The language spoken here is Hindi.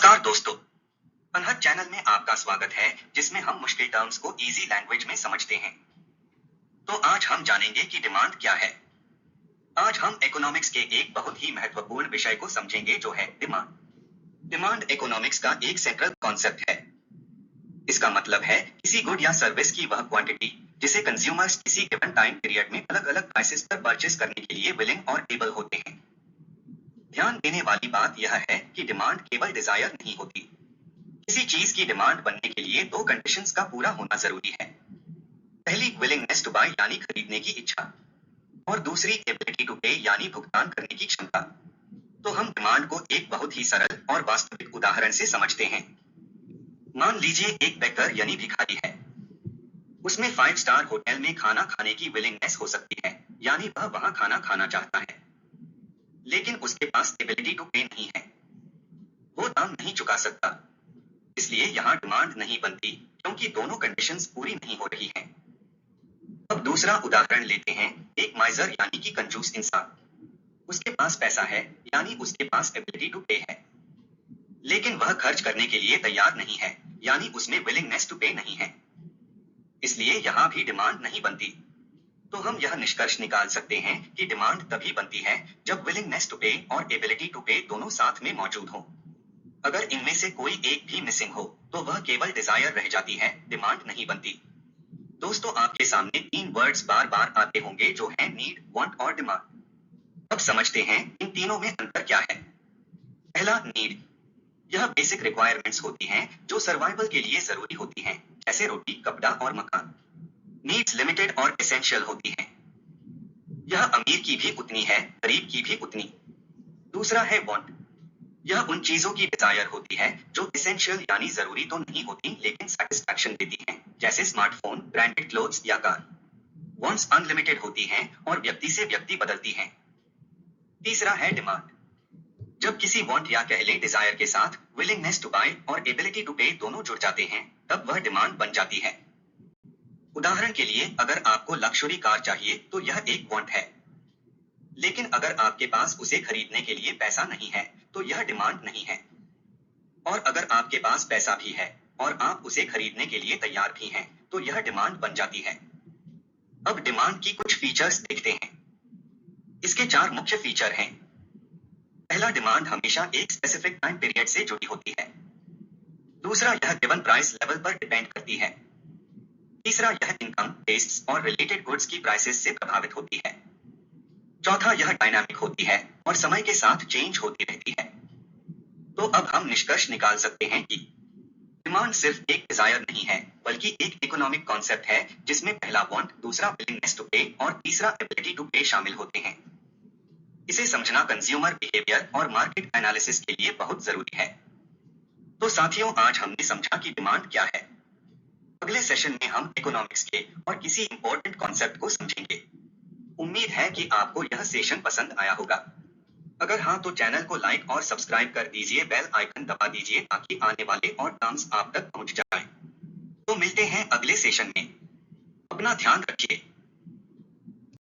नमस्कार दोस्तों, अनहद चैनल में आपका स्वागत है जिसमें हम मुश्किल टर्म्स को इजी लैंग्वेज में समझते हैं। तो आज हम जानेंगे कि डिमांड क्या है। आज हम इकोनॉमिक्स के एक बहुत ही महत्वपूर्ण विषय को समझेंगे जो है डिमांड। डिमांड इकोनॉमिक्स का एक सेंट्रल कॉन्सेप्ट है। इसका मतलब है किसी गुड या सर्विस की वह क्वांटिटी जिसे कंज्यूमर्स किसी गिवन टाइम पीरियड में अलग अलग प्राइसेस पर परचेस करने के लिए विलिंग और एबल होते हैं। ध्यान देने वाली बात यह है कि डिमांड केवल डिजायर नहीं होती। किसी चीज की डिमांड बनने के लिए दो कंडीशंस का पूरा होना जरूरी है। पहली विलिंगनेस टू बाय यानी खरीदने की इच्छा, और दूसरी एबिलिटी टू पे यानी भुगतान करने की क्षमता। तो हम डिमांड को एक बहुत ही सरल और वास्तविक उदाहरण से समझते हैं। मान लीजिए एक बेकर यानी भिखारी है। उसमें 5 स्टार होटल में खाना खाने की विलिंगनेस हो सकती है, यानी वह वहां खाना खाना चाहता है, लेकिन उसके पास एबिलिटी टू पे नहीं है। वो दाम नहीं चुका सकता, इसलिए यहाँ डिमांड नहीं बनती क्योंकि दोनों कंडीशंस पूरी नहीं हो रही हैं। अब दूसरा उदाहरण लेते हैं। एक माइजर यानी कि कंजूस इंसान। उसके पास पैसा है, यानी उसके पास एबिलिटी टू पे है, लेकिन वह खर्च करने के लिए तैयार नहीं है, यानी उसमें विलिंगनेस टू पे नहीं है। इसलिए यहाँ भी डिमांड नहीं बनती। तो हम यह निष्कर्ष निकाल सकते हैं कि डिमांड तभी बनती है जब विलिंगनेस टू पे और एबिलिटी टू पे दोनों साथ में मौजूद हो। अगर इनमें से कोई एक भी मिसिंग हो तो वह केवल डिजायर रह जाती है, डिमांड नहीं बनती। दोस्तों, आपके सामने 3 वर्ड्स बार बार आते होंगे जो हैं नीड, वांट और डिमांड। अब समझते हैं इन तीनों में अंतर क्या है। पहला, नीड। यह बेसिक रिक्वायरमेंट्स होती हैं जो सर्वाइवल के लिए जरूरी होती हैं, जैसे रोटी, कपड़ा और मकान। नीड्स लिमिटेड और एसेंशियल होती हैं। यह अमीर की भी उतनी है, गरीब की भी उतनी। दूसरा है वांट। यह उन चीजों की डिजायर होती है जो एसेंशियल यानी जरूरी तो नहीं होती लेकिन सेटिस्फैक्शन देती हैं, जैसे स्मार्टफोन, ब्रांडेड क्लोथ्स या कार। वांट्स अनलिमिटेड होती हैं और व्यक्ति से व्यक्ति बदलती हैं। तीसरा है डिमांड। जब किसी वांट या कह लें डिजायर के साथ विलिंगनेस टू बाय और एबिलिटी टू पे दोनों जुड़ जाते हैं, तब वह डिमांड बन जाती है। उदाहरण के लिए, अगर आपको लक्जरी कार चाहिए तो यह एक वांट है, लेकिन अगर आपके पास उसे खरीदने के लिए पैसा नहीं है तो यह डिमांड नहीं है। और अगर आपके पास पैसा भी है और आप उसे खरीदने के लिए तैयार भी हैं तो यह डिमांड बन जाती है। अब डिमांड की कुछ फीचर्स देखते हैं। इसके 4 मुख्य फीचर हैं। पहला, डिमांड हमेशा एक स्पेसिफिक टाइम पीरियड से जुड़ी होती है। दूसरा, यह गिवन प्राइस लेवल पर डिपेंड करती है। तीसरा, यह इनकम, टेस्ट्स और रिलेटेड गुड्स की प्राइसेस से प्रभावित होती है। चौथा, यह डायनामिक होती है और समय के साथ चेंज होती रहती है। तो अब हम निष्कर्ष निकाल सकते हैं कि डिमांड सिर्फ एक डिजायर नहीं है, बल्कि एक इकोनॉमिक कॉन्सेप्ट है जिसमें पहला वांट, दूसरा विलिंगनेस टू पे और तीसरा एबिलिटी टू पे शामिल होते हैं। इसे समझना कंज्यूमर बिहेवियर और मार्केट एनालिसिस के लिए बहुत जरूरी है। तो साथियों, आज हमने समझा कि डिमांड क्या है। अगले सेशन में हम इकोनॉमिक्स के और किसी इंपॉर्टेंट कॉन्सेप्ट को समझेंगे। उम्मीद है कि आपको यह सेशन पसंद आया होगा। अगर हाँ तो चैनल को लाइक और सब्सक्राइब कर दीजिए, बेल आइकन दबा दीजिए ताकि आने वाले और टर्म्स आप तक पहुंच जाएं। तो मिलते हैं अगले सेशन में। अपना ध्यान रखिए।